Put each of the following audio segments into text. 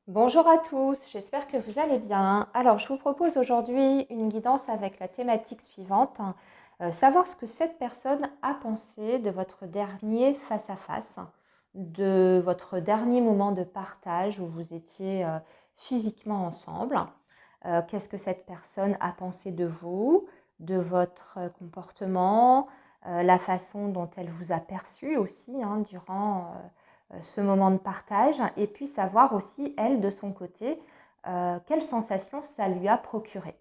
Bonjour à tous, j'espère que vous allez bien. Alors, je vous propose aujourd'hui une guidance avec la thématique suivante, savoir ce que cette personne a pensé de votre dernier face-à-face, de votre dernier moment de partage où vous étiez physiquement ensemble. Qu'est-ce que cette personne a pensé de vous, de votre comportement, la façon dont elle vous a perçu aussi durant ce moment de partage, et puis savoir aussi, elle, de son côté, quelle sensation ça lui a procuré.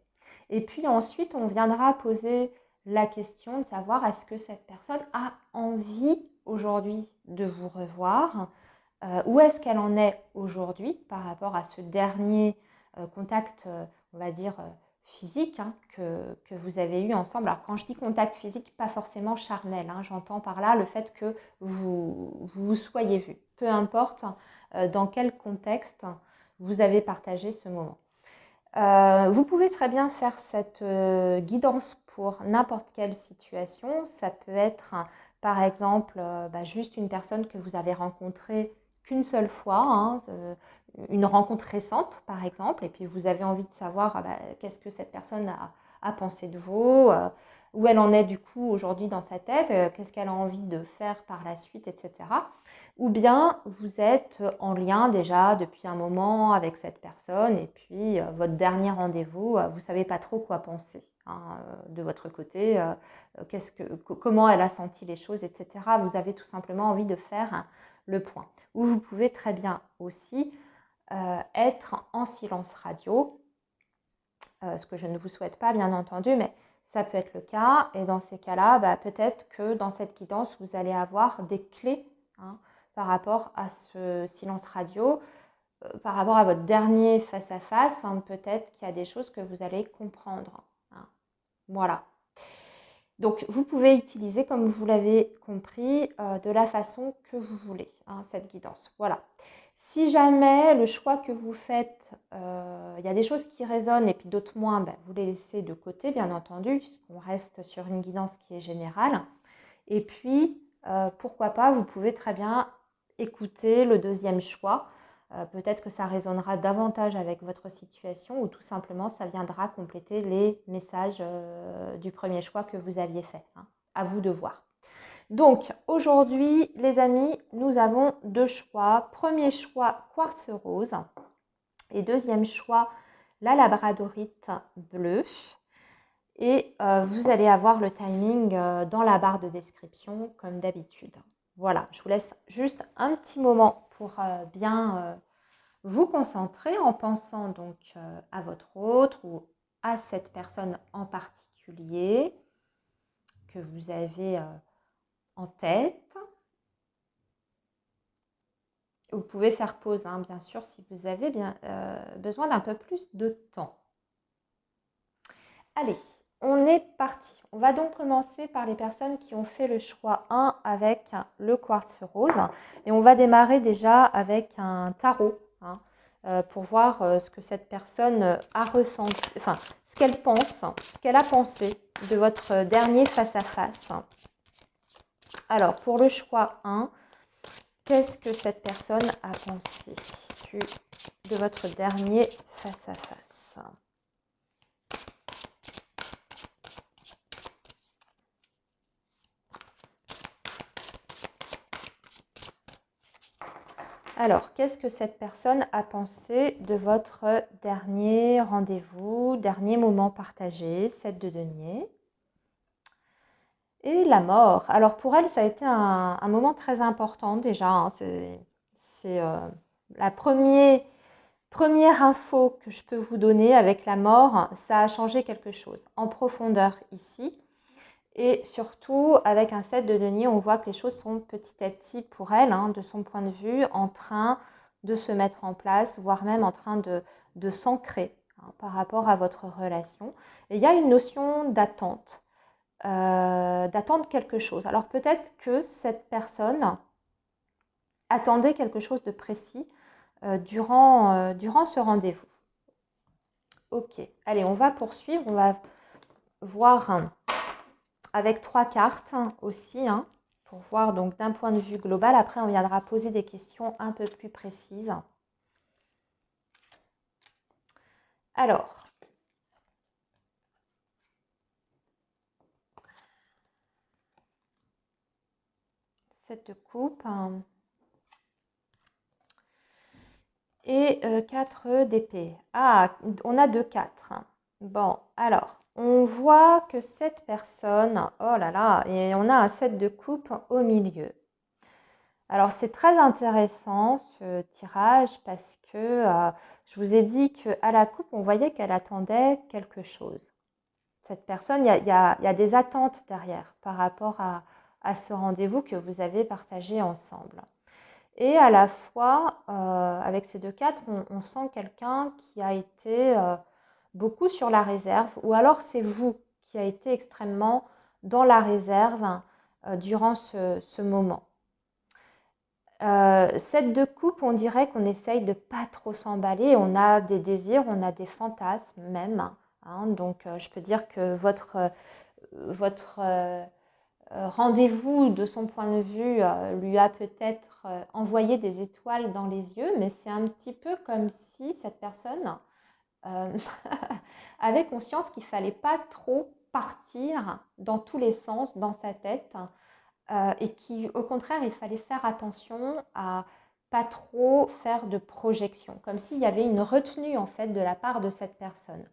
Et puis ensuite, on viendra poser la question de savoir est-ce que cette personne a envie aujourd'hui de vous revoir, où est-ce qu'elle en est aujourd'hui par rapport à ce dernier contact, on va dire, physique que vous avez eu ensemble. Alors quand je dis contact physique, pas forcément charnel, j'entends par là le fait que vous soyez vus, peu importe dans quel contexte vous avez partagé ce moment. Vous pouvez très bien faire cette guidance pour n'importe quelle situation. Ça peut être, par exemple, juste une personne que vous avez rencontrée qu'une seule fois, une rencontre récente, par exemple, et puis vous avez envie de savoir qu'est-ce que cette personne a pensé de vous, où elle en est du coup aujourd'hui dans sa tête, qu'est-ce qu'elle a envie de faire par la suite, etc. Ou bien vous êtes en lien déjà depuis un moment avec cette personne et puis votre dernier rendez-vous, vous ne savez pas trop quoi penser de votre côté, comment elle a senti les choses, etc. Vous avez tout simplement envie de faire le point. Ou vous pouvez très bien aussi être en silence radio, ce que je ne vous souhaite pas bien entendu, mais ça peut être le cas. Et dans ces cas-là, peut-être que dans cette guidance, vous allez avoir des clés par rapport à ce silence radio, par rapport à votre dernier face-à-face. Peut-être qu'il y a des choses que vous allez comprendre. Voilà. Donc, vous pouvez utiliser, comme vous l'avez compris, de la façon que vous voulez, cette guidance. Voilà. Si jamais le choix que vous faites, il y a des choses qui résonnent et puis d'autres moins, vous les laissez de côté, bien entendu, puisqu'on reste sur une guidance qui est générale. Et puis, pourquoi pas, vous pouvez très bien écouter le deuxième choix. Peut-être que ça résonnera davantage avec votre situation ou tout simplement ça viendra compléter les messages du premier choix que vous aviez fait. À vous de voir. Donc aujourd'hui, les amis, nous avons deux choix. Premier choix, quartz rose. Et deuxième choix, la labradorite bleue. Et vous allez avoir le timing dans la barre de description comme d'habitude. Voilà, je vous laisse juste un petit moment pour bien vous concentrer en pensant donc à votre autre ou à cette personne en particulier que vous avez en tête. Vous pouvez faire pause, bien sûr, si vous avez besoin d'un peu plus de temps. Allez, on est parti. On va donc commencer par les personnes qui ont fait le choix 1 avec le quartz rose. Et on va démarrer déjà avec un tarot pour voir ce que cette personne a ressenti, enfin ce qu'elle pense, ce qu'elle a pensé de votre dernier face-à-face. Alors, pour le choix 1, qu'est-ce que cette personne a pensé de votre dernier face-à-face ? Alors, qu'est-ce que cette personne a pensé de votre dernier rendez-vous, dernier moment partagé, 7 de denier? Et la mort. Alors pour elle, ça a été un moment très important déjà. C'est la première info que je peux vous donner avec la mort. Ça a changé quelque chose en profondeur ici. Et surtout, avec un 7 de denier, on voit que les choses sont petit à petit pour elle, de son point de vue, en train de se mettre en place, voire même en train de s'ancrer par rapport à votre relation. Et il y a une notion d'attente, d'attendre quelque chose. Alors peut-être que cette personne attendait quelque chose de précis durant ce rendez-vous. Ok, allez, on va poursuivre, on va voir avec 3 cartes aussi, pour voir donc d'un point de vue global. Après, on viendra poser des questions un peu plus précises. Alors, cette coupe et 4 d'épée. Ah, on a 2 4. Bon, alors, on voit que cette personne, oh là là, et on a un 7 de coupe au milieu. Alors, c'est très intéressant ce tirage parce que je vous ai dit qu'à la coupe, on voyait qu'elle attendait quelque chose. Cette personne, il y a des attentes derrière par rapport à ce rendez-vous que vous avez partagé ensemble. Et à la fois, avec ces 2 4, on sent quelqu'un qui a été beaucoup sur la réserve, ou alors c'est vous qui a été extrêmement dans la réserve durant ce moment. 7 de coupe, on dirait qu'on essaye de pas trop s'emballer. On a des désirs, on a des fantasmes même. Hein. Donc, je peux dire que votre rendez-vous, de son point de vue, lui a peut-être envoyé des étoiles dans les yeux, mais c'est un petit peu comme si cette personne avait conscience qu'il ne fallait pas trop partir dans tous les sens dans sa tête et qu'au contraire, il fallait faire attention à pas trop faire de projection, comme s'il y avait une retenue en fait de la part de cette personne.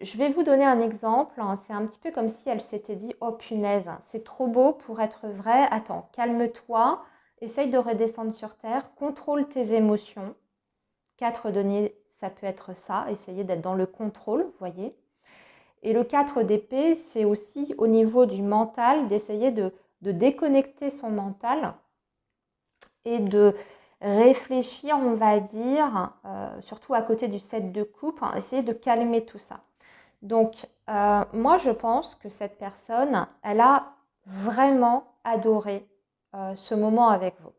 Je vais vous donner un exemple. C'est un petit peu comme si elle s'était dit « Oh punaise, c'est trop beau pour être vrai. Attends, calme-toi, essaye de redescendre sur terre, contrôle tes émotions. » 4 deniers, ça peut être ça, essayer d'être dans le contrôle, vous voyez. Et le 4 d'épée, c'est aussi au niveau du mental, d'essayer de déconnecter son mental et de réfléchir, on va dire, surtout à côté du 7 de coupe, essayer de calmer tout ça. Donc, moi, je pense que cette personne, elle a vraiment adoré ce moment avec vous.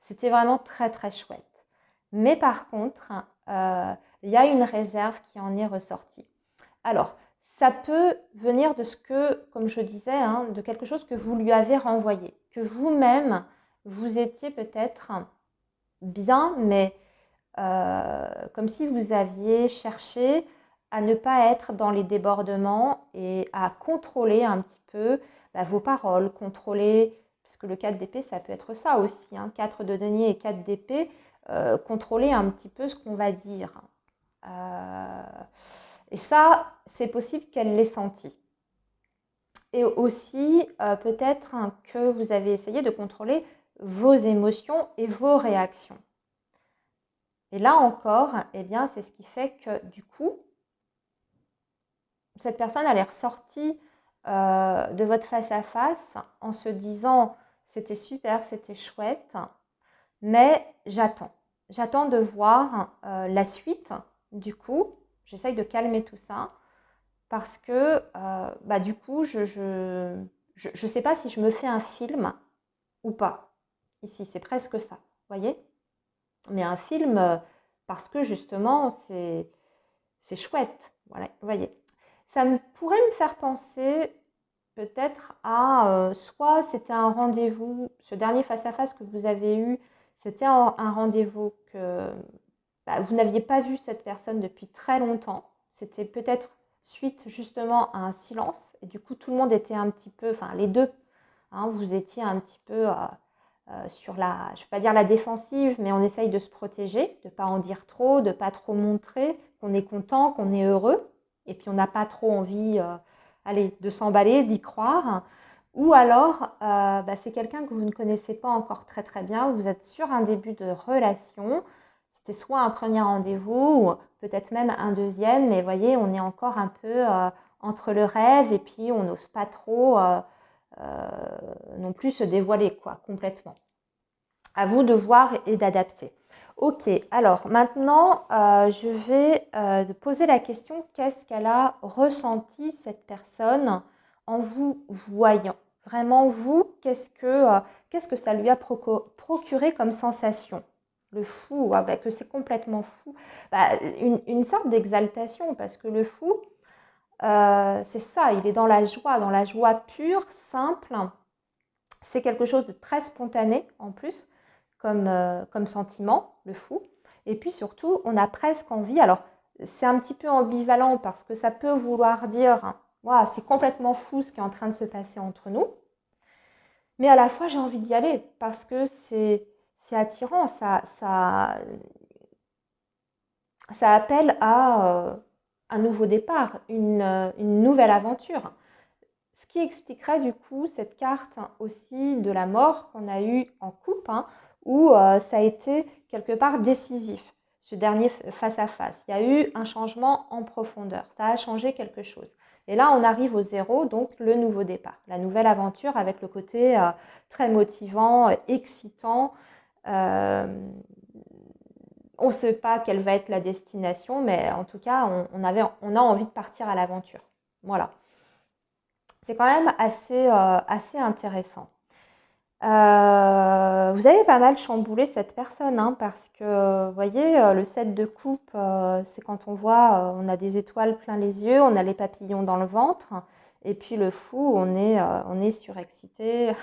C'était vraiment très, très chouette. Mais par contre, il y a une réserve qui en est ressortie. Alors, ça peut venir de ce que, comme je disais, hein, de quelque chose que vous lui avez renvoyé, que vous-même, vous étiez peut-être bien, mais comme si vous aviez cherché à ne pas être dans les débordements et à contrôler un petit peu vos paroles, contrôler, parce que le 4 d'épée, ça peut être ça aussi, hein, 4 de denier et 4 d'épée, contrôler un petit peu ce qu'on va dire. Et ça, c'est possible qu'elle l'ait senti. Et aussi, peut-être que vous avez essayé de contrôler vos émotions et vos réactions. Et là encore, eh bien, c'est ce qui fait que du coup, cette personne, elle est ressortie de votre face-à-face en se disant « c'était super, c'était chouette, mais j'attends. J'attends de voir la suite. Du coup, j'essaye de calmer tout ça parce que du coup, je sais pas si je me fais un film ou pas. Ici, c'est presque ça, vous voyez? Mais un film, parce que justement, c'est chouette. Voilà, vous voyez. Ça pourrait me faire penser peut-être à soit c'était un rendez-vous, ce dernier face-à-face que vous avez eu, c'était un rendez-vous que vous n'aviez pas vu cette personne depuis très longtemps. C'était peut-être suite justement à un silence. Et du coup, tout le monde était un petit peu, enfin les deux, hein, vous étiez un petit peu sur la, je ne vais pas dire la défensive, mais on essaye de se protéger, de ne pas en dire trop, de ne pas trop montrer qu'on est content, qu'on est heureux. Et puis on n'a pas trop envie de s'emballer, d'y croire. Ou alors, c'est quelqu'un que vous ne connaissez pas encore très très bien, vous êtes sur un début de relation. C'était soit un premier rendez-vous, ou peut-être même un deuxième, mais vous voyez, on est encore un peu entre le rêve et puis on n'ose pas trop non plus se dévoiler quoi, complètement. À vous de voir et d'adapter. Ok, alors maintenant, je vais poser la question, qu'est-ce qu'elle a ressenti cette personne en vous voyant? Vraiment, vous, qu'est-ce que ça lui a procuré comme sensation? Le fou, que c'est complètement fou. Une sorte d'exaltation, parce que le fou, c'est ça, il est dans la joie pure, simple. C'est quelque chose de très spontané en plus, comme sentiment, le fou. Et puis surtout, on a presque envie, alors c'est un petit peu ambivalent parce que ça peut vouloir dire, wow, c'est complètement fou ce qui est en train de se passer entre nous. Mais à la fois, j'ai envie d'y aller parce que c'est attirant, ça appelle à un nouveau départ, une nouvelle aventure. Ce qui expliquerait du coup cette carte aussi de la mort qu'on a eue en coupe, où ça a été quelque part décisif, ce dernier face à face. Il y a eu un changement en profondeur, ça a changé quelque chose. Et là, on arrive au zéro, donc le nouveau départ, la nouvelle aventure avec le côté très motivant, excitant. Euh, on ne sait pas quelle va être la destination, mais en tout cas, on a envie de partir à l'aventure. Voilà. C'est quand même assez intéressant. Vous avez pas mal chamboulé cette personne, parce que, vous voyez, le 7 de coupe, c'est quand on voit, on a des étoiles plein les yeux, on a les papillons dans le ventre, et puis le fou, on est surexcité,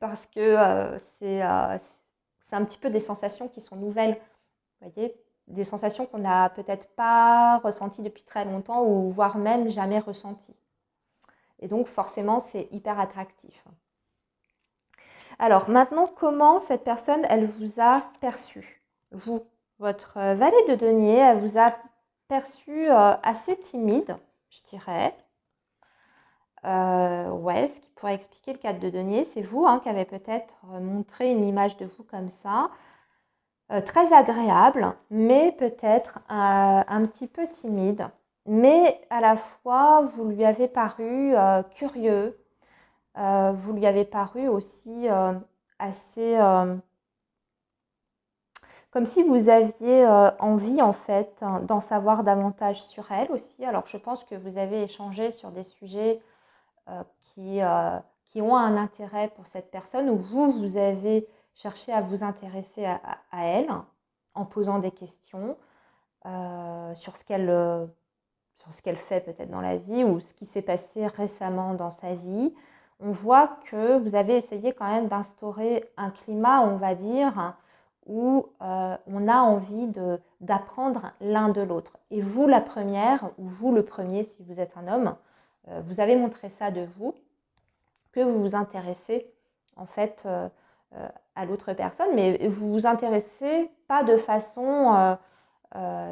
parce que c'est un petit peu des sensations qui sont nouvelles, vous voyez, des sensations qu'on n'a peut-être pas ressenties depuis très longtemps, ou voire même jamais ressenties. Et donc forcément, c'est hyper attractif. Alors maintenant, comment cette personne, elle vous a perçu? Vous, votre valet de denier, elle vous a perçu assez timide, je dirais. Ouais, ce qui pourrait expliquer le 4 de denier, c'est vous qui avez peut-être montré une image de vous comme ça, très agréable, mais peut-être un petit peu timide. Mais à la fois, vous lui avez paru curieux, vous lui avez paru aussi assez comme si vous aviez envie en fait d'en savoir davantage sur elle aussi. Alors je pense que vous avez échangé sur des sujets euh, qui, euh, qui ont un intérêt pour cette personne, ou vous avez cherché à vous intéresser à elle en posant des questions sur ce qu'elle fait peut-être dans la vie, ou ce qui s'est passé récemment dans sa vie. On voit que vous avez essayé quand même d'instaurer un climat, on va dire, où on a envie d'apprendre l'un de l'autre. Et vous, la première, ou vous, le premier, si vous êtes un homme, vous avez montré ça de vous, que vous vous intéressez en fait à l'autre personne, mais vous vous intéressez pas de façon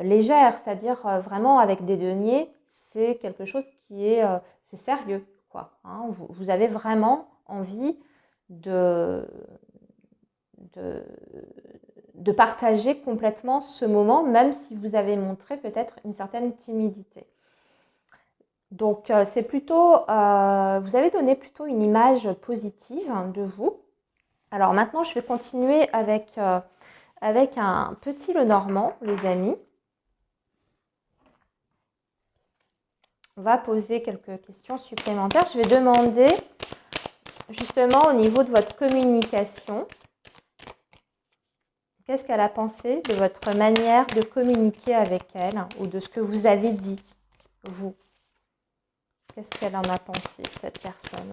légère, c'est-à-dire vraiment avec des deniers, c'est quelque chose qui est c'est sérieux, quoi. Vous avez vraiment envie de, de, de partager complètement ce moment, même si vous avez montré peut-être une certaine timidité. Donc c'est plutôt, vous avez donné plutôt une image positive de vous. Alors maintenant, je vais continuer avec un petit Lenormand, les amis. On va poser quelques questions supplémentaires. Je vais demander justement au niveau de votre communication, qu'est-ce qu'elle a pensé de votre manière de communiquer avec elle, ou de ce que vous avez dit, vous. Qu'est-ce qu'elle en a pensé, cette personne?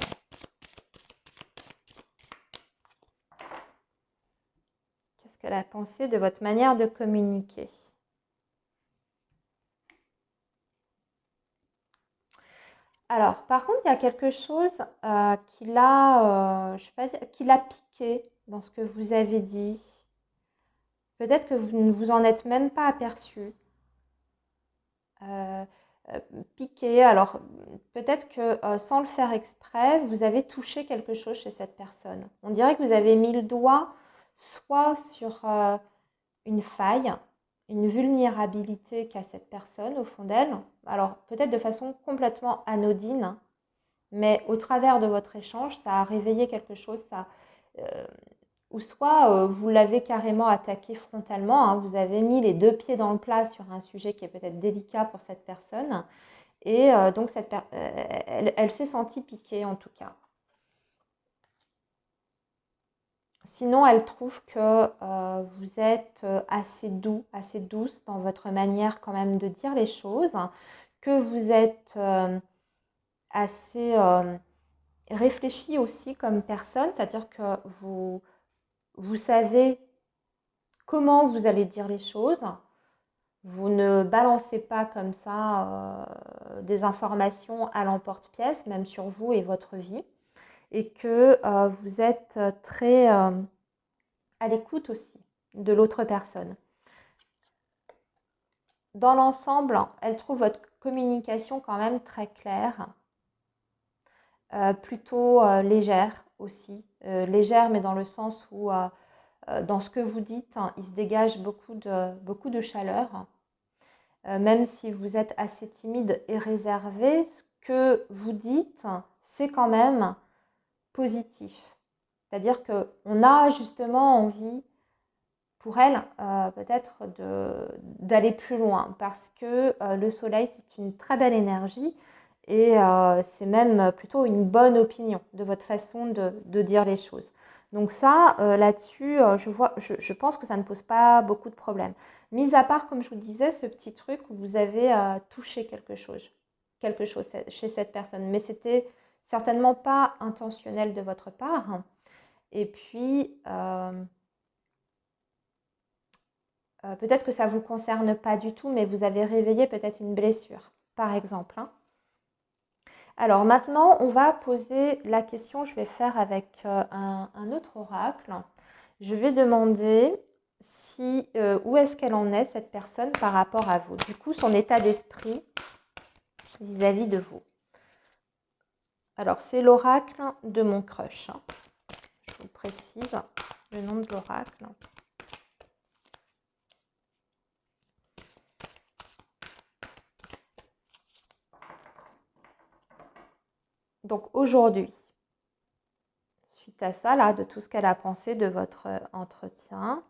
Qu'est-ce qu'elle a pensé de votre manière de communiquer? Alors, par contre, il y a quelque chose je sais pas, qui l'a piqué dans ce que vous avez dit. Peut-être que vous ne vous en êtes même pas aperçu. Euh, Piqué, alors peut-être que sans le faire exprès, vous avez touché quelque chose chez cette personne. On dirait que vous avez mis le doigt soit sur une faille, une vulnérabilité qu'a cette personne au fond d'elle, alors peut-être de façon complètement anodine, mais au travers de votre échange, ça a réveillé quelque chose, euh, ou soit vous l'avez carrément attaqué frontalement, vous avez mis les deux pieds dans le plat sur un sujet qui est peut-être délicat pour cette personne, et donc elle s'est sentie piquée en tout cas. Sinon, elle trouve que vous êtes assez doux, assez douce dans votre manière quand même de dire les choses, que vous êtes assez réfléchi aussi comme personne, c'est-à-dire que vous savez comment vous allez dire les choses, Vous ne balancez pas comme ça des informations à l'emporte-pièce, même sur vous et votre vie, et que vous êtes très à l'écoute aussi de l'autre personne. Dans l'ensemble, elle trouve votre communication quand même très claire, plutôt légère aussi. Légère, mais dans le sens où dans ce que vous dites, il se dégage beaucoup de chaleur. Même si vous êtes assez timide et réservé, ce que vous dites, c'est quand même positif. C'est-à-dire qu'on a justement envie, pour elle, peut-être d'aller plus loin, parce que le soleil, c'est une très belle énergie, et c'est même plutôt une bonne opinion de votre façon de dire les choses. Donc ça, là-dessus, je pense que ça ne pose pas beaucoup de problèmes. Mis à part, comme je vous disais, ce petit truc où vous avez touché quelque chose chez cette personne. Mais c'était certainement pas intentionnel de votre part. Et puis, peut-être que ça ne vous concerne pas du tout, mais vous avez réveillé peut-être une blessure, par exemple. Alors maintenant, on va poser la question, je vais faire avec un autre oracle. Je vais demander où est-ce qu'elle en est, cette personne, par rapport à vous. Du coup, son état d'esprit vis-à-vis de vous. Alors, c'est l'oracle de mon crush. Je vous précise le nom de l'oracle. Donc, aujourd'hui, suite à ça, là, de tout ce qu'elle a pensé de votre entretien,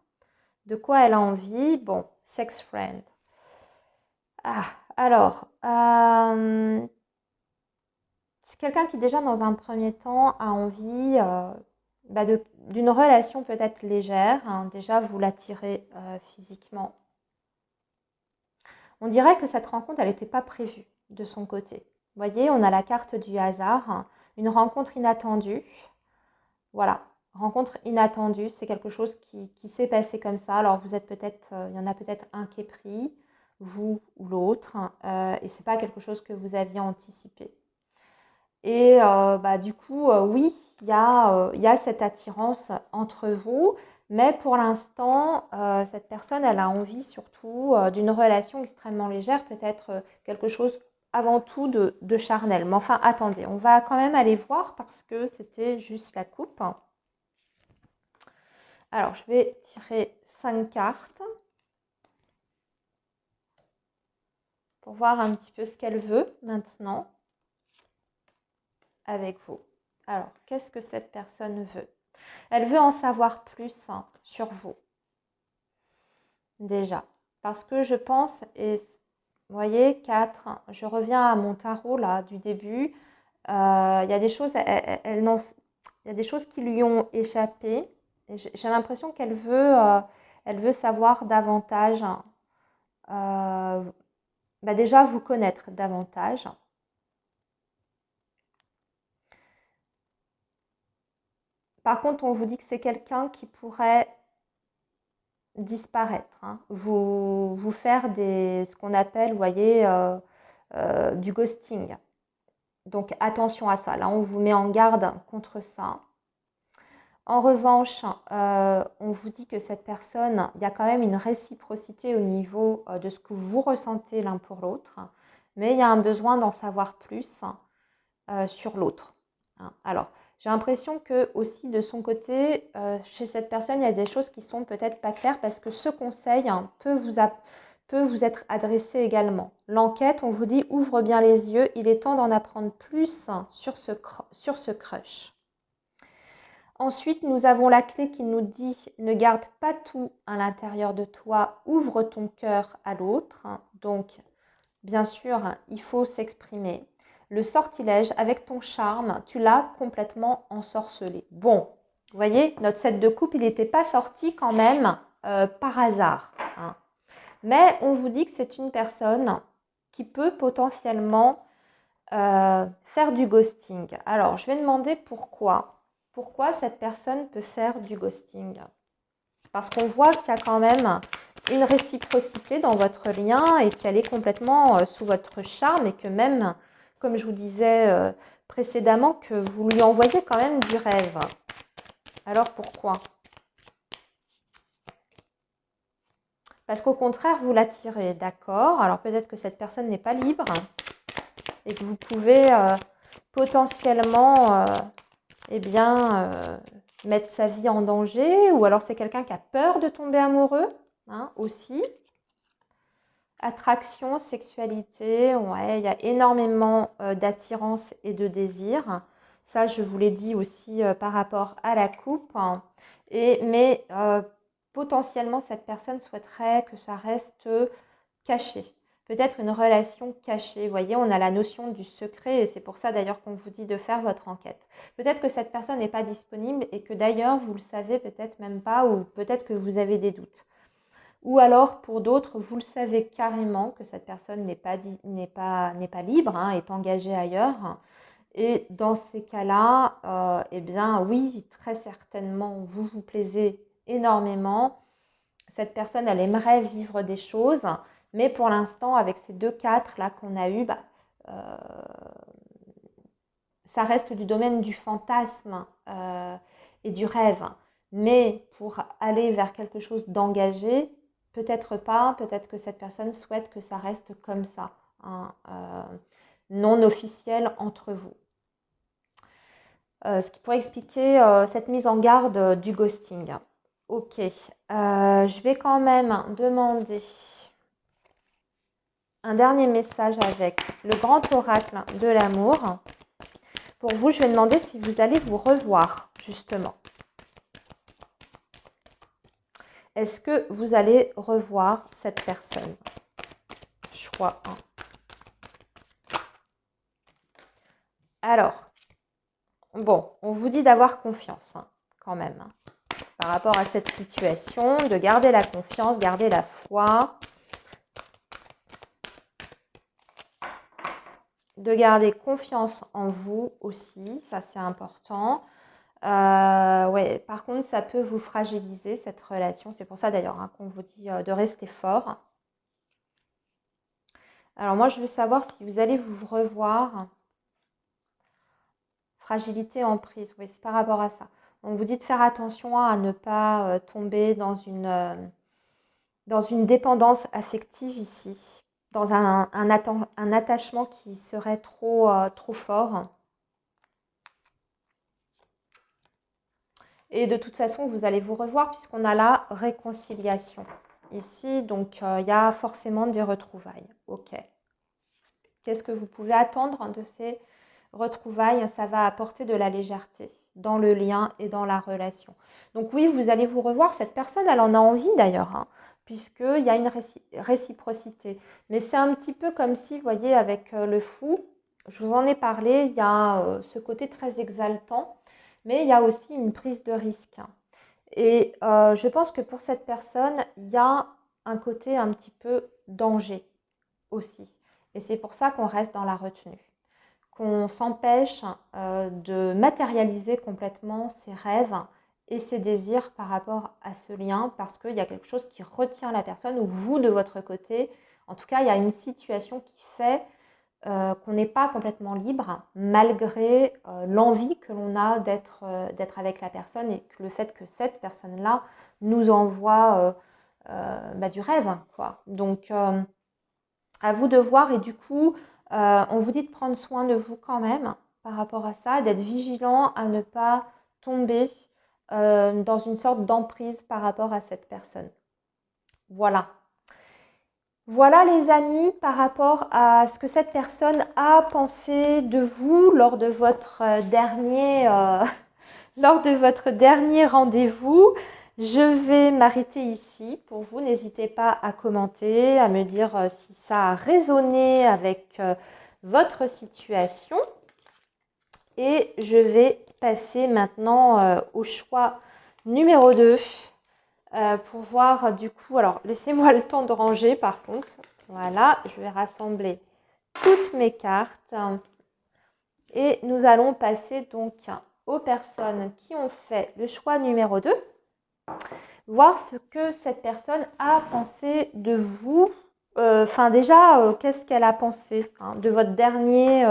de quoi elle a envie, bon, sex friend. Ah, alors, c'est quelqu'un qui déjà dans un premier temps a envie d'une relation peut-être légère, hein. Déjà, vous l'attirez physiquement. On dirait que cette rencontre, elle n'était pas prévue de son côté. Vous voyez, on a la carte du hasard, hein, une rencontre inattendue. Voilà, rencontre inattendue, c'est quelque chose qui s'est passé comme ça. Alors vous êtes peut-être, il y en a peut-être un qui est pris, vous ou l'autre, et c'est pas quelque chose que vous aviez anticipé. Et du coup, oui, il y a cette attirance entre vous, mais pour l'instant, cette personne, elle a envie surtout d'une relation extrêmement légère, peut-être quelque chose avant tout de charnel. Mais enfin, attendez, on va quand même aller voir parce que c'était juste la coupe. Alors, je vais tirer 5 cartes pour voir un petit peu ce qu'elle veut maintenant avec vous. Alors, qu'est-ce que cette personne veut? Elle veut en savoir plus sur vous, déjà. Parce que je pense, et vous voyez, 4, je reviens à mon tarot là du début. Il y a des choses, il y a des choses qui lui ont échappé. J'ai l'impression elle veut savoir davantage, déjà vous connaître davantage. Par contre, on vous dit que c'est quelqu'un qui pourrait disparaître, hein. Vous faire ce qu'on appelle, vous voyez, du ghosting. Donc attention à ça. Là, on vous met en garde contre ça. En revanche, on vous dit que cette personne, il y a quand même une réciprocité au niveau de ce que vous ressentez l'un pour l'autre, mais il y a un besoin d'en savoir plus sur l'autre, hein. Alors, j'ai l'impression que aussi de son côté, chez cette personne, il y a des choses qui sont peut-être pas claires parce que ce conseil peut vous être adressé également. L'enquête, on vous dit, ouvre bien les yeux, il est temps d'en apprendre plus sur ce crush. Ensuite, nous avons la clé qui nous dit « Ne garde pas tout à l'intérieur de toi, ouvre ton cœur à l'autre ». Donc, bien sûr, il faut s'exprimer. Le sortilège, avec ton charme, tu l'as complètement ensorcelé. Bon, vous voyez, notre 7 de coupe, il n'était pas sorti quand même par hasard, hein. Mais on vous dit que c'est une personne qui peut potentiellement faire du ghosting. Alors, je vais demander pourquoi. Pourquoi cette personne peut faire du ghosting? Parce qu'on voit qu'il y a quand même une réciprocité dans votre lien et qu'elle est complètement sous votre charme et que même, comme je vous disais précédemment, que vous lui envoyez quand même du rêve. Alors pourquoi? Parce qu'au contraire, vous l'attirez, d'accord? Alors peut-être que cette personne n'est pas libre et que vous pouvez potentiellement eh bien, mettre sa vie en danger, ou alors c'est quelqu'un qui a peur de tomber amoureux, hein, aussi. Attraction, sexualité, ouais, il y a énormément d'attirance et de désir. Ça, je vous l'ai dit aussi par rapport à la coupe. Hein. Mais potentiellement, cette personne souhaiterait que ça reste caché. Peut-être une relation cachée. Vous voyez, on a la notion du secret et c'est pour ça d'ailleurs qu'on vous dit de faire votre enquête. Peut-être que cette personne n'est pas disponible et que d'ailleurs, vous le savez peut-être même pas ou peut-être que vous avez des doutes. Ou alors, pour d'autres, vous le savez carrément que cette personne n'est pas libre, hein, est engagée ailleurs. Et dans ces cas-là, eh bien oui, très certainement, vous vous plaisez énormément. Cette personne, elle aimerait vivre des choses, mais pour l'instant, avec ces 2-4 là qu'on a eu, ça reste du domaine du fantasme et du rêve. Mais pour aller vers quelque chose d'engagé, peut-être pas, peut-être que cette personne souhaite que ça reste comme ça, hein, non officiel entre vous. Ce qui pourrait expliquer cette mise en garde du ghosting. Ok, je vais quand même demander un dernier message avec le grand oracle de l'amour. Pour vous, je vais demander si vous allez vous revoir, justement. Est-ce que vous allez revoir cette personne? Choix 1. Alors, bon, on vous dit d'avoir confiance, hein, quand même, hein, par rapport à cette situation, de garder la confiance, garder la foi, de garder confiance en vous aussi, ça c'est important. Ouais, par contre, ça peut vous fragiliser cette relation. C'est pour ça d'ailleurs hein, qu'on vous dit de rester fort. Alors moi, je veux savoir si vous allez vous revoir. Fragilité, emprise, oui, c'est par rapport à ça. On vous dit de faire attention à ne pas tomber dans une dépendance affective ici, dans un attachement qui serait trop fort. Et de toute façon, vous allez vous revoir puisqu'on a la réconciliation ici. Donc, il y a forcément des retrouvailles. Ok. Qu'est-ce que vous pouvez attendre de ces retrouvailles? Ça va apporter de la légèreté dans le lien et dans la relation. Donc oui, vous allez vous revoir. Cette personne, elle en a envie d'ailleurs, hein, puisqu'il y a une réciprocité. Mais c'est un petit peu comme si, vous voyez, avec le fou, je vous en ai parlé, il y a ce côté très exaltant, mais il y a aussi une prise de risque. Et je pense que pour cette personne, il y a un côté un petit peu danger aussi. Et c'est pour ça qu'on reste dans la retenue, qu'on s'empêche de matérialiser complètement ses rêves et ses désirs par rapport à ce lien, parce qu'il y a quelque chose qui retient la personne, ou vous de votre côté, en tout cas, il y a une situation qui fait qu'on n'est pas complètement libre, malgré l'envie que l'on a d'être avec la personne et que le fait que cette personne-là nous envoie du rêve, quoi. Donc, à vous de voir et du coup, on vous dit de prendre soin de vous quand même par rapport à ça, d'être vigilant à ne pas tomber dans une sorte d'emprise par rapport à cette personne. Voilà. Voilà les amis, par rapport à ce que cette personne a pensé de vous lors de votre dernier rendez-vous. Je vais m'arrêter ici pour vous. N'hésitez pas à commenter, à me dire si ça a résonné avec votre situation. Et je vais passer maintenant au choix numéro 2 pour voir du coup. Alors, laissez-moi le temps de ranger par contre. Voilà, je vais rassembler toutes mes cartes. Et nous allons passer donc aux personnes qui ont fait le choix numéro 2. voir ce que cette personne a pensé de vous. Enfin déjà, qu'est-ce qu'elle a pensé de votre dernier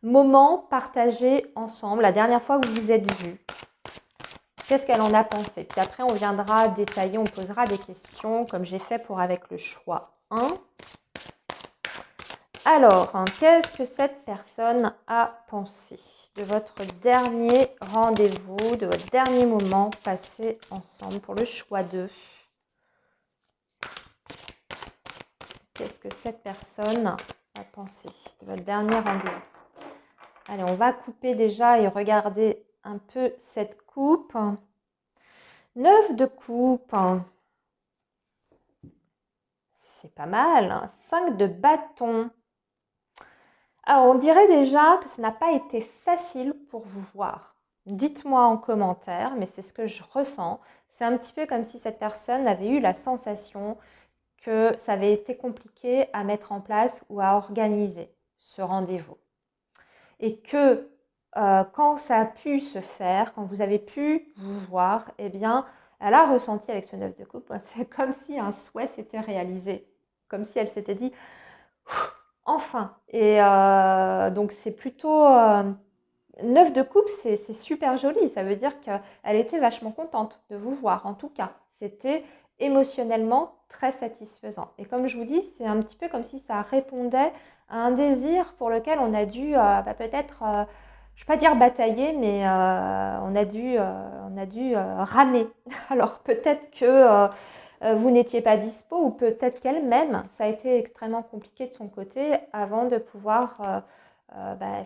moment partagé ensemble, la dernière fois que vous vous êtes vus. Qu'est-ce qu'elle en a pensé? Puis après, on viendra détailler, on posera des questions comme j'ai fait pour avec le choix 1. Alors, qu'est-ce que cette personne a pensé de votre dernier rendez-vous, de votre dernier moment passé ensemble pour le choix 2? Qu'est-ce que cette personne a pensé de votre dernier rendez-vous? Allez, on va couper déjà et regarder un peu cette coupe. 9 de coupe. C'est pas mal. 5 de bâton. Alors, on dirait déjà que ça n'a pas été facile pour vous voir. Dites-moi en commentaire, mais c'est ce que je ressens. C'est un petit peu comme si cette personne avait eu la sensation que ça avait été compliqué à mettre en place ou à organiser ce rendez-vous. Et que quand ça a pu se faire, quand vous avez pu vous voir, eh bien, elle a ressenti avec ce 9 de coupe, c'est comme si un souhait s'était réalisé. Comme si elle s'était dit enfin. Et donc c'est plutôt 9 de coupe, c'est super joli. Ça veut dire qu'elle était vachement contente de vous voir. En tout cas, c'était émotionnellement très satisfaisant. Et comme je vous dis, c'est un petit peu comme si ça répondait à un désir pour lequel on a dû peut-être, je ne vais pas dire batailler, mais on a dû ramer. Alors peut-être que vous n'étiez pas dispo ou peut-être qu'elle-même, ça a été extrêmement compliqué de son côté avant de pouvoir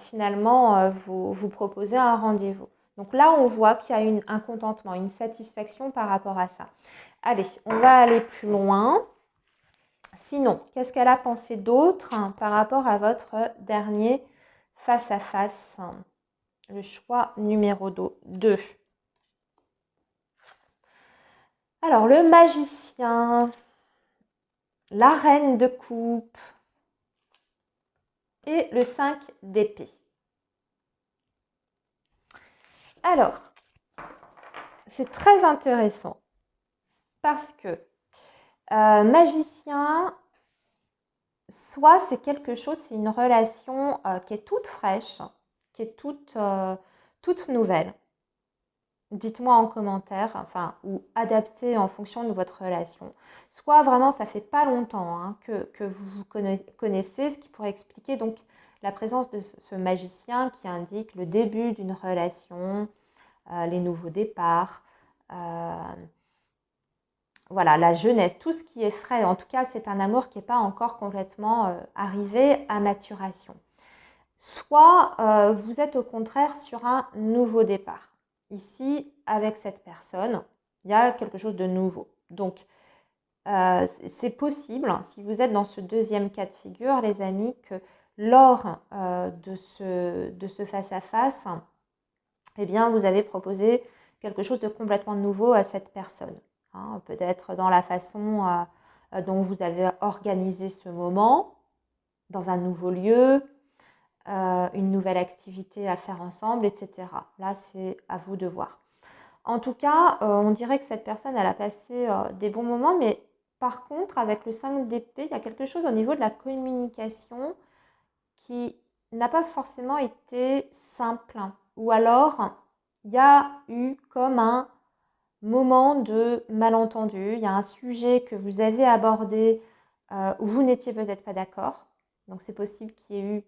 finalement vous proposer un rendez-vous. Donc là, on voit qu'il y a un contentement, une satisfaction par rapport à ça. Allez, on va aller plus loin. Sinon, qu'est-ce qu'elle a pensé d'autre par rapport à votre dernier face-à-face? Le choix numéro 2. Alors, le magicien, la reine de coupe et le 5 d'épée. Alors, c'est très intéressant parce que magicien, soit c'est quelque chose, c'est une relation qui est toute fraîche, qui est toute nouvelle. Dites-moi en commentaire, enfin, ou adaptez en fonction de votre relation. Soit vraiment, ça fait pas longtemps que vous vous connaissez, ce qui pourrait expliquer donc la présence de ce magicien qui indique le début d'une relation, les nouveaux départs, voilà, la jeunesse, tout ce qui est frais. En tout cas, c'est un amour qui n'est pas encore complètement arrivé à maturation. Soit vous êtes au contraire sur un nouveau départ. Ici, avec cette personne, il y a quelque chose de nouveau. Donc, c'est possible, si vous êtes dans ce deuxième cas de figure, les amis, que lors de ce face-à-face, eh bien, vous avez proposé quelque chose de complètement nouveau à cette personne. Peut-être dans la façon dont vous avez organisé ce moment, dans un nouveau lieu, une nouvelle activité à faire ensemble, etc. Là, c'est à vous de voir. En tout cas, on dirait que cette personne, elle a passé des bons moments, mais par contre, avec le 5 d'épée, il y a quelque chose au niveau de la communication qui n'a pas forcément été simple. Ou alors, il y a eu comme un moment de malentendu, il y a un sujet que vous avez abordé où vous n'étiez peut-être pas d'accord. Donc c'est possible qu'il y ait eu,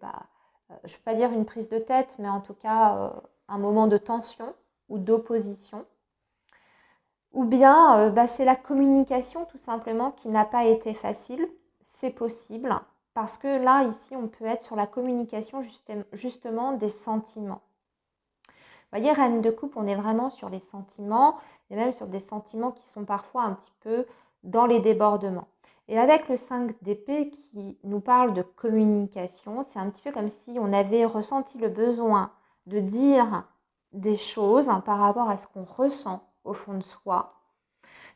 je ne vais pas dire une prise de tête, mais en tout cas un moment de tension ou d'opposition. Ou bien c'est la communication tout simplement qui n'a pas été facile. C'est possible parce que là, ici, on peut être sur la communication justement des sentiments. Vous voyez, reine de coupe, on est vraiment sur les sentiments et même sur des sentiments qui sont parfois un petit peu dans les débordements. Et avec le 5 d'épée qui nous parle de communication, c'est un petit peu comme si on avait ressenti le besoin de dire des choses par rapport à ce qu'on ressent au fond de soi.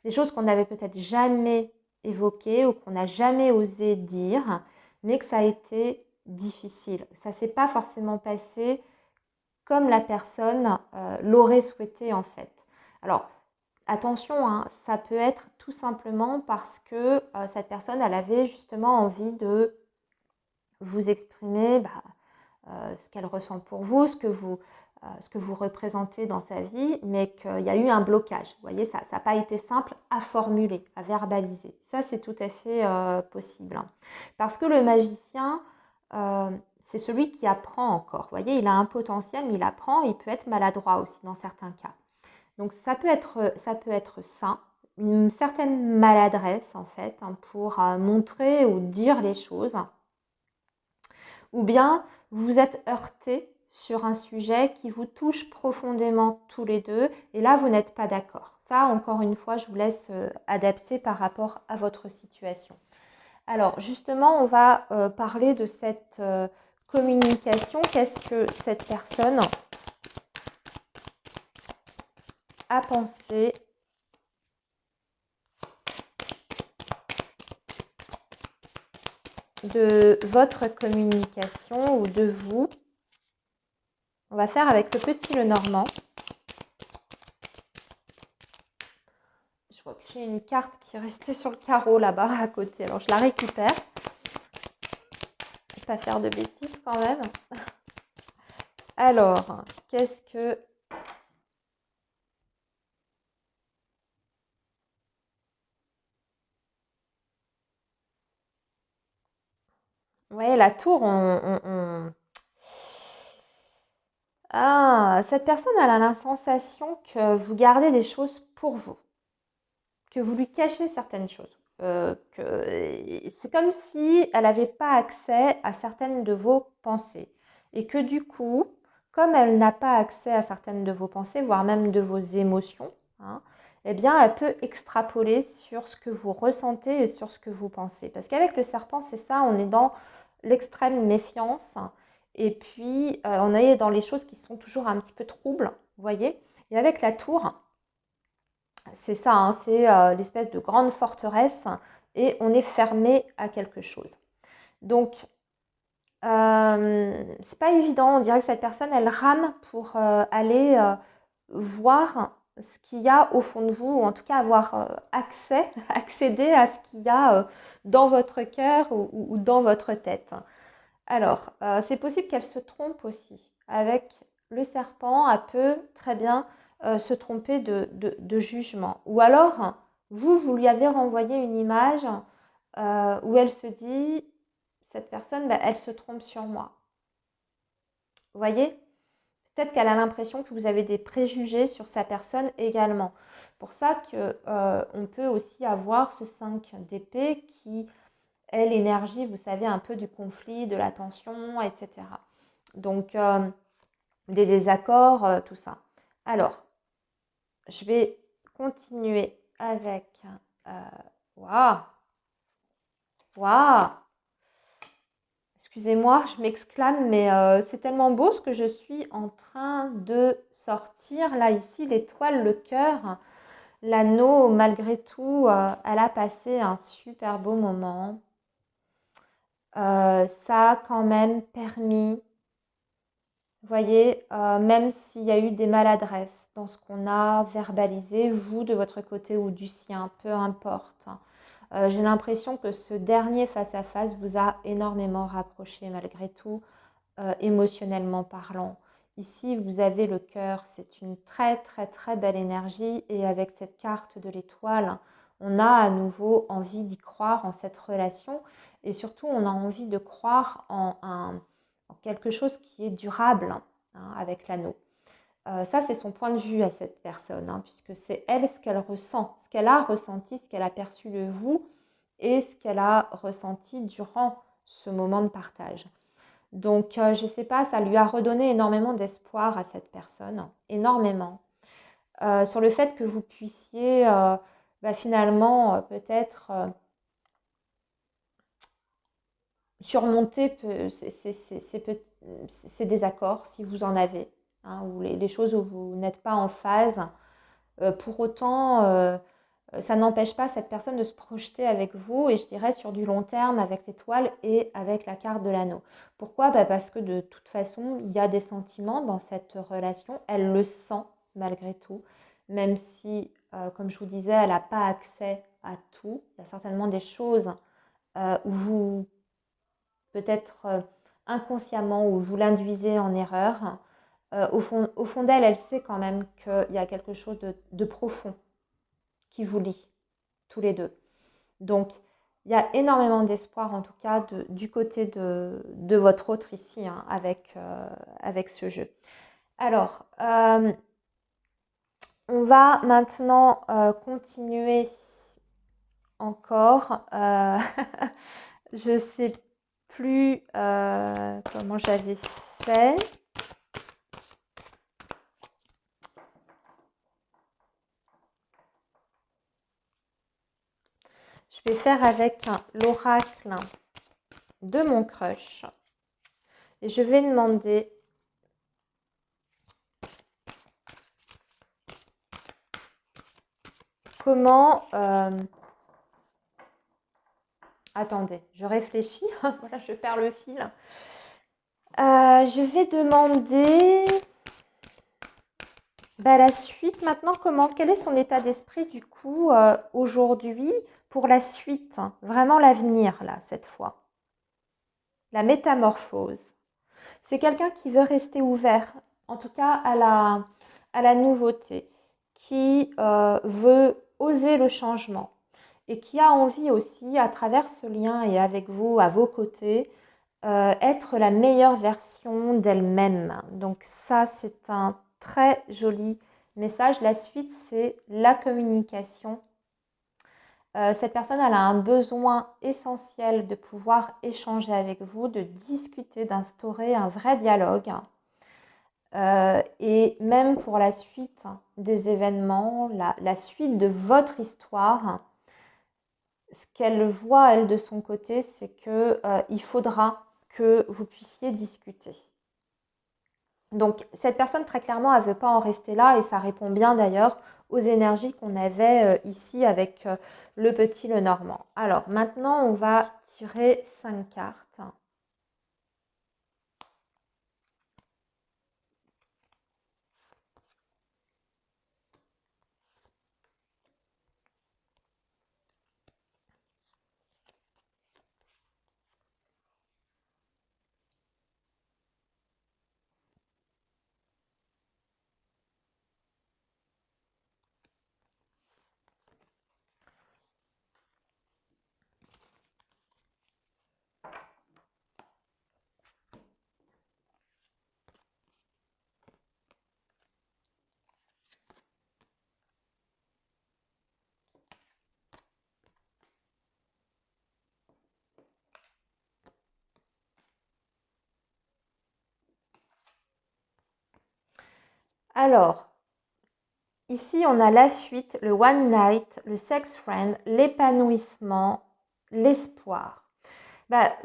Des choses qu'on n'avait peut-être jamais évoquées ou qu'on n'a jamais osé dire, mais que ça a été difficile. Ça ne s'est pas forcément passé comme la personne l'aurait souhaité en fait. Alors, attention, hein, ça peut être tout simplement parce que cette personne, elle avait justement envie de vous exprimer ce qu'elle ressent pour vous, ce que vous représentez dans sa vie, mais qu'il y a eu un blocage. Vous voyez, ça n'a pas été simple à formuler, à verbaliser. Ça, c'est tout à fait possible, hein. Parce que le magicien, c'est celui qui apprend encore. Vous voyez, il a un potentiel, mais il apprend, il peut être maladroit aussi dans certains cas. Donc ça peut être ça, une certaine maladresse en fait, hein, pour montrer ou dire les choses. Ou bien vous vous êtes heurté sur un sujet qui vous touche profondément tous les deux et là vous n'êtes pas d'accord. Ça, encore une fois, je vous laisse adapter par rapport à votre situation. Alors justement, on va parler de cette communication. Qu'est-ce que cette personne a pensé de votre communication ou de vous? On va faire avec le petit Lenormand. Je vois que j'ai une carte qui est restée sur le carreau là-bas à côté. Alors je la récupère. Pas faire de bêtises quand même. Alors, qu'est-ce que... Ouais, la tour, Ah, cette personne, elle a la sensation que vous gardez des choses pour vous, que vous lui cachez certaines choses. C'est comme si elle n'avait pas accès à certaines de vos pensées. Et que du coup, comme elle n'a pas accès à certaines de vos pensées, voire même de vos émotions, hein, eh bien, elle peut extrapoler sur ce que vous ressentez et sur ce que vous pensez. Parce qu'avec le serpent, c'est ça, on est dans l'extrême méfiance. Et puis, on est dans les choses qui sont toujours un petit peu troubles, vous voyez. Et avec la tour, c'est ça, hein, c'est l'espèce de grande forteresse et on est fermé à quelque chose. Donc, c'est pas évident. On dirait que cette personne, elle rame pour aller voir ce qu'il y a au fond de vous, ou en tout cas avoir accéder à ce qu'il y a dans votre cœur ou dans votre tête. Alors, c'est possible qu'elle se trompe aussi. Avec le serpent, elle peut très bien se tromper de jugement. Ou alors, vous lui avez renvoyé une image où elle se dit, cette personne, elle se trompe sur moi. Vous voyez? Peut-être qu'elle a l'impression que vous avez des préjugés sur sa personne également. Pour ça qu'on peut aussi avoir ce 5 d'épée qui est l'énergie, vous savez, un peu du conflit, de la tension, etc. Donc, des désaccords, tout ça. Alors, je vais continuer avec... Waouh! Waouh! Excusez-moi, je m'exclame, mais c'est tellement beau ce que je suis en train de sortir. Là, ici, l'étoile, le cœur, l'anneau, malgré tout, elle a passé un super beau moment. Ça a quand même permis, vous voyez, même s'il y a eu des maladresses dans ce qu'on a verbalisé, vous de votre côté ou du sien, peu importe. J'ai l'impression que ce dernier face-à-face vous a énormément rapproché malgré tout, émotionnellement parlant. Ici, vous avez le cœur, c'est une très très très belle énergie et avec cette carte de l'étoile, on a à nouveau envie d'y croire en cette relation et surtout on a envie de croire en quelque chose qui est durable, hein, avec l'anneau. Ça, c'est son point de vue à cette personne, hein, puisque c'est elle ce qu'elle ressent, ce qu'elle a ressenti, ce qu'elle a perçu de vous et ce qu'elle a ressenti durant ce moment de partage. Donc, je ne sais pas, ça lui a redonné énormément d'espoir à cette personne, énormément, sur le fait que vous puissiez finalement peut-être surmonter ces désaccords si vous en avez, hein, ou les choses où vous n'êtes pas en phase. Pour autant, ça n'empêche pas cette personne de se projeter avec vous et je dirais sur du long terme avec l'étoile et avec la carte de l'anneau. Pourquoi? Parce que de toute façon, il y a des sentiments dans cette relation. Elle le sent malgré tout, même si comme je vous disais, elle n'a pas accès à tout. Il y a certainement des choses où vous, peut-être inconsciemment, où vous l'induisez en erreur. Au fond d'elle, elle sait quand même qu'il y a quelque chose de profond qui vous lie, tous les deux. Donc, il y a énormément d'espoir, en tout cas, du côté de votre autre ici, hein, avec ce jeu. Alors, on va maintenant continuer encore. Je ne sais plus comment j'avais fait. Je vais faire avec l'oracle de mon crush. Et je vais demander comment... attendez, je réfléchis. Voilà, je perds le fil. Je vais demander la suite maintenant. Quel est son état d'esprit du coup aujourd'hui pour la suite, hein, vraiment l'avenir là cette fois. La métamorphose. C'est quelqu'un qui veut rester ouvert, en tout cas à la nouveauté, qui veut oser le changement et qui a envie aussi, à travers ce lien et avec vous, à vos côtés, être la meilleure version d'elle-même. Donc ça, c'est un très joli message. La suite, c'est la communication. Cette personne, elle a un besoin essentiel de pouvoir échanger avec vous, de discuter, d'instaurer un vrai dialogue. Et même pour la suite des événements, la suite de votre histoire, ce qu'elle voit, elle, de son côté, c'est qu'il faudra que vous puissiez discuter. Donc, cette personne, très clairement, elle ne veut pas en rester là et ça répond bien d'ailleurs aux énergies qu'on avait ici avec le petit Lenormand. Alors, maintenant, on va tirer 5 cartes. Alors, ici, on a la fuite, le one night, le sex friend, l'épanouissement, l'espoir.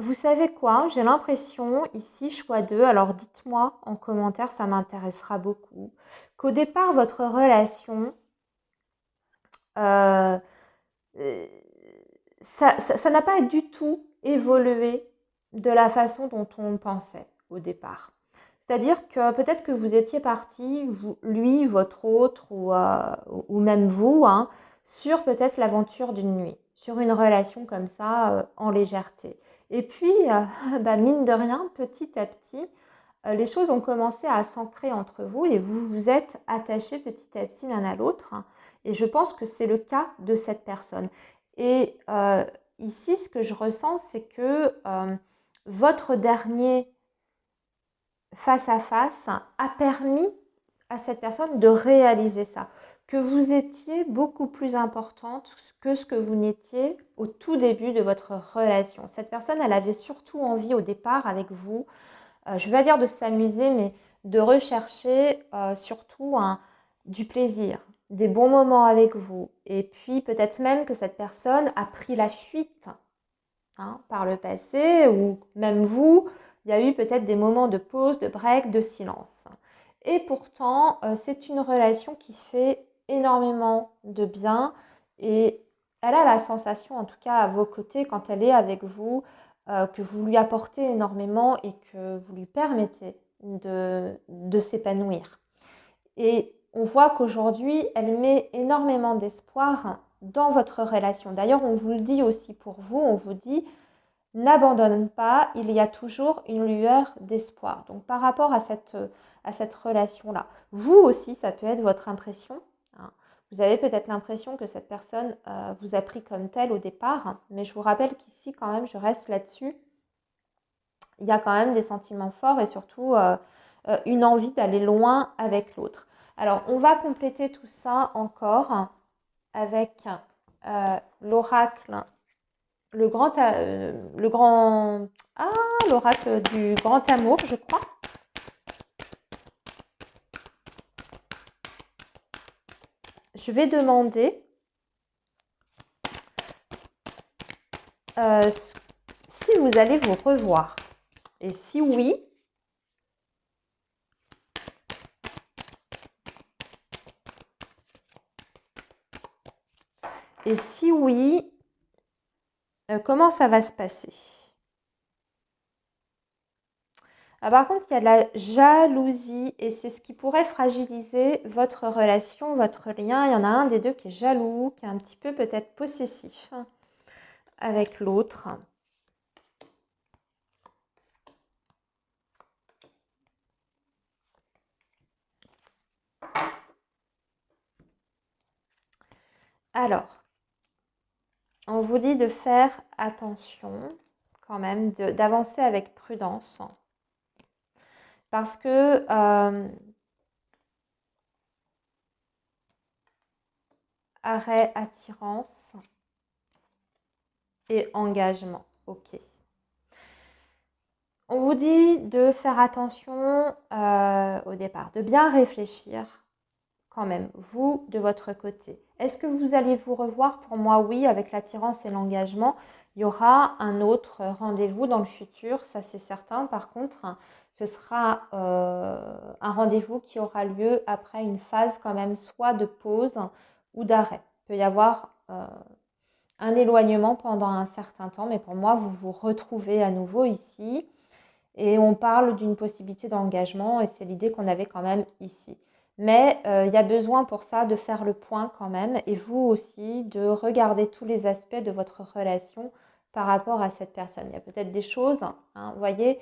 Vous savez quoi? J'ai l'impression, ici, choix 2, alors dites-moi en commentaire, ça m'intéressera beaucoup, qu'au départ, votre relation, euh, ça n'a pas du tout évolué de la façon dont on pensait au départ. C'est-à-dire que peut-être que vous étiez parti, lui, votre autre, ou même vous, hein, sur peut-être l'aventure d'une nuit, sur une relation comme ça, en légèreté. Et puis, mine de rien, petit à petit, les choses ont commencé à s'ancrer entre vous et vous vous êtes attachés petit à petit l'un à l'autre. Et je pense que c'est le cas de cette personne. Et ici, ce que je ressens, c'est que votre dernier face à face a permis à cette personne de réaliser ça, que vous étiez beaucoup plus importante que ce que vous n'étiez au tout début de votre relation. Cette personne, elle avait surtout envie au départ avec vous, je ne vais pas dire de s'amuser, mais de rechercher surtout du plaisir, des bons moments avec vous. Et puis peut-être même que cette personne a pris la fuite, hein, par le passé, ou même vous, il y a eu peut-être des moments de pause, de break, de silence. Et pourtant, c'est une relation qui fait énormément de bien et elle a la sensation, en tout cas à vos côtés, quand elle est avec vous, que vous lui apportez énormément et que vous lui permettez de s'épanouir. Et on voit qu'aujourd'hui, elle met énormément d'espoir dans votre relation. D'ailleurs, on vous le dit aussi pour vous, on vous dit, n'abandonne pas, il y a toujours une lueur d'espoir. Donc par rapport à cette relation-là, vous aussi, ça peut être votre impression. Hein. Vous avez peut-être l'impression que cette personne vous a pris comme tel au départ, hein, mais je vous rappelle qu'ici, quand même, je reste là-dessus. Il y a quand même des sentiments forts et surtout une envie d'aller loin avec l'autre. Alors, on va compléter tout ça encore avec l'oracle, l'oracle du grand amour, je crois. Je vais demander si vous allez vous revoir. Et si oui, comment ça va se passer? Ah, par contre, il y a de la jalousie et c'est ce qui pourrait fragiliser votre relation, votre lien. Il y en a un des deux qui est jaloux, qui est un petit peu peut-être possessif avec l'autre. Alors, on vous dit de faire attention quand même, d'avancer avec prudence. Parce que arrêt, attirance et engagement. Ok. On vous dit de faire attention au départ, de bien réfléchir quand même, vous, de votre côté. Est-ce que vous allez vous revoir? Pour moi, oui, avec l'attirance et l'engagement. Il y aura un autre rendez-vous dans le futur, ça c'est certain. Par contre, ce sera un rendez-vous qui aura lieu après une phase quand même soit de pause ou d'arrêt. Il peut y avoir un éloignement pendant un certain temps, mais pour moi, vous vous retrouvez à nouveau ici. Et on parle d'une possibilité d'engagement et c'est l'idée qu'on avait quand même ici. Mais il y a besoin pour ça de faire le point quand même et vous aussi de regarder tous les aspects de votre relation par rapport à cette personne. Il y a peut-être des choses, hein, vous voyez,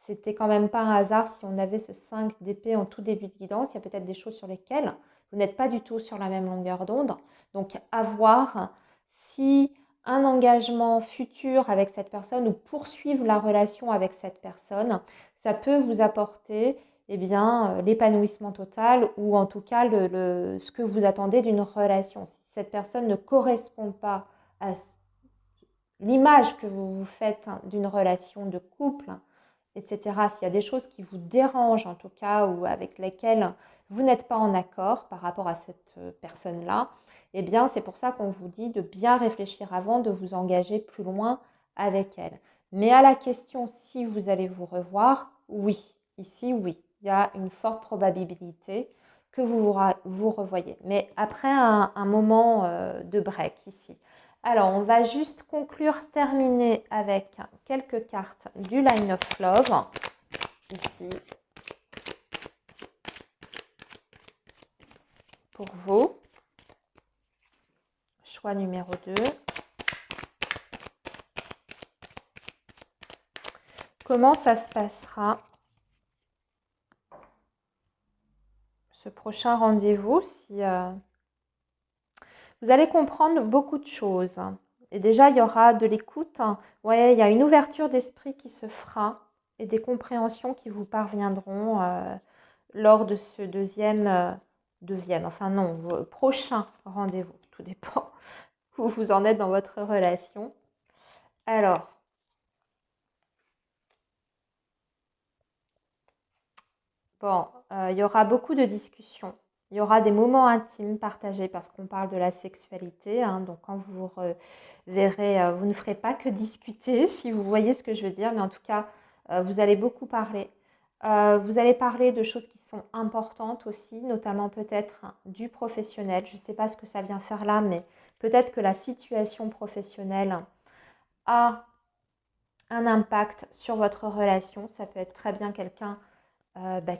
c'était quand même pas un hasard si on avait ce 5 d'épée en tout début de guidance. Il y a peut-être des choses sur lesquelles vous n'êtes pas du tout sur la même longueur d'onde. Donc à voir si un engagement futur avec cette personne ou poursuivre la relation avec cette personne, ça peut vous apporter l'épanouissement total ou en tout cas ce que vous attendez d'une relation. Si cette personne ne correspond pas à l'image que vous vous faites d'une relation de couple, etc., s'il y a des choses qui vous dérangent en tout cas ou avec lesquelles vous n'êtes pas en accord par rapport à cette personne-là, eh bien c'est pour ça qu'on vous dit de bien réfléchir avant de vous engager plus loin avec elle. Mais à la question si vous allez vous revoir, oui, ici oui, il y a une forte probabilité que vous revoyez. Mais après un moment de break ici. Alors, on va juste conclure, terminer avec quelques cartes du Line of Love. Ici. Pour vous. Choix numéro 2. Comment ça se passera ce prochain rendez-vous si vous allez comprendre beaucoup de choses. Et déjà, il y aura de l'écoute. Ouais, il y a une ouverture d'esprit qui se fera et des compréhensions qui vous parviendront lors de ce prochain rendez-vous. Tout dépend où vous en êtes dans votre relation. Alors, bon, il y aura beaucoup de discussions. Il y aura des moments intimes partagés parce qu'on parle de la sexualité. Hein, donc, quand vous verrez, vous ne ferez pas que discuter, si vous voyez ce que je veux dire. Mais en tout cas, vous allez beaucoup parler. Vous allez parler de choses qui sont importantes aussi, notamment peut-être du professionnel. Je ne sais pas ce que ça vient faire là, mais peut-être que la situation professionnelle a un impact sur votre relation. Ça peut être très bien quelqu'un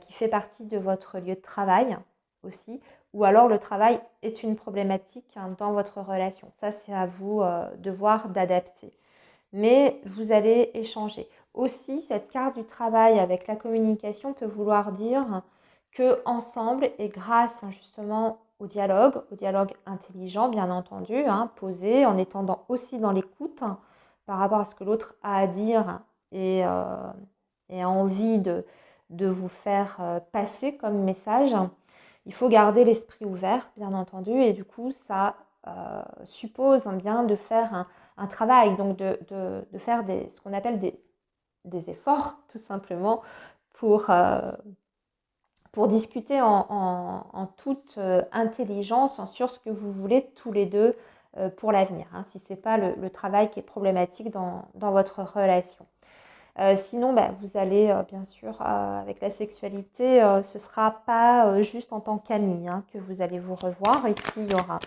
qui fait partie de votre lieu de travail. aussi, ou alors le travail est une problématique dans votre relation. Ça, c'est à vous de voir, d'adapter. Mais vous allez échanger. Aussi, cette carte du travail avec la communication peut vouloir dire que ensemble et grâce justement au dialogue intelligent bien entendu, posé, en étant aussi dans l'écoute par rapport à ce que l'autre a à dire et, et a envie de vous faire passer comme message. Il faut garder l'esprit ouvert, bien entendu, et du coup, ça suppose bien de faire un travail, donc de faire ce qu'on appelle des efforts, tout simplement, pour discuter en toute intelligence sur ce que vous voulez tous les deux pour l'avenir, si ce n'est pas le travail qui est problématique dans votre relation. Sinon, vous allez, bien sûr, avec la sexualité, ce ne sera pas juste en tant qu'amis que vous allez vous revoir. Ici, il y aura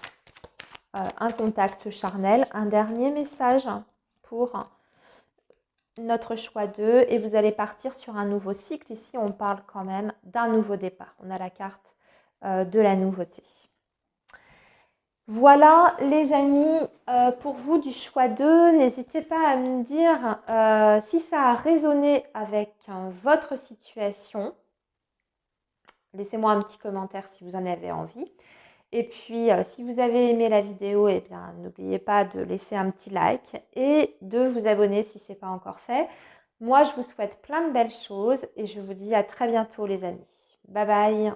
un contact charnel, un dernier message pour notre choix 2 et vous allez partir sur un nouveau cycle. Ici, on parle quand même d'un nouveau départ. On a la carte de la nouveauté. Voilà les amis, pour vous du choix 2, n'hésitez pas à me dire si ça a résonné avec votre situation. Laissez-moi un petit commentaire si vous en avez envie. Et puis, si vous avez aimé la vidéo, eh bien, n'oubliez pas de laisser un petit like et de vous abonner si ce n'est pas encore fait. Moi, je vous souhaite plein de belles choses et je vous dis à très bientôt les amis. Bye bye!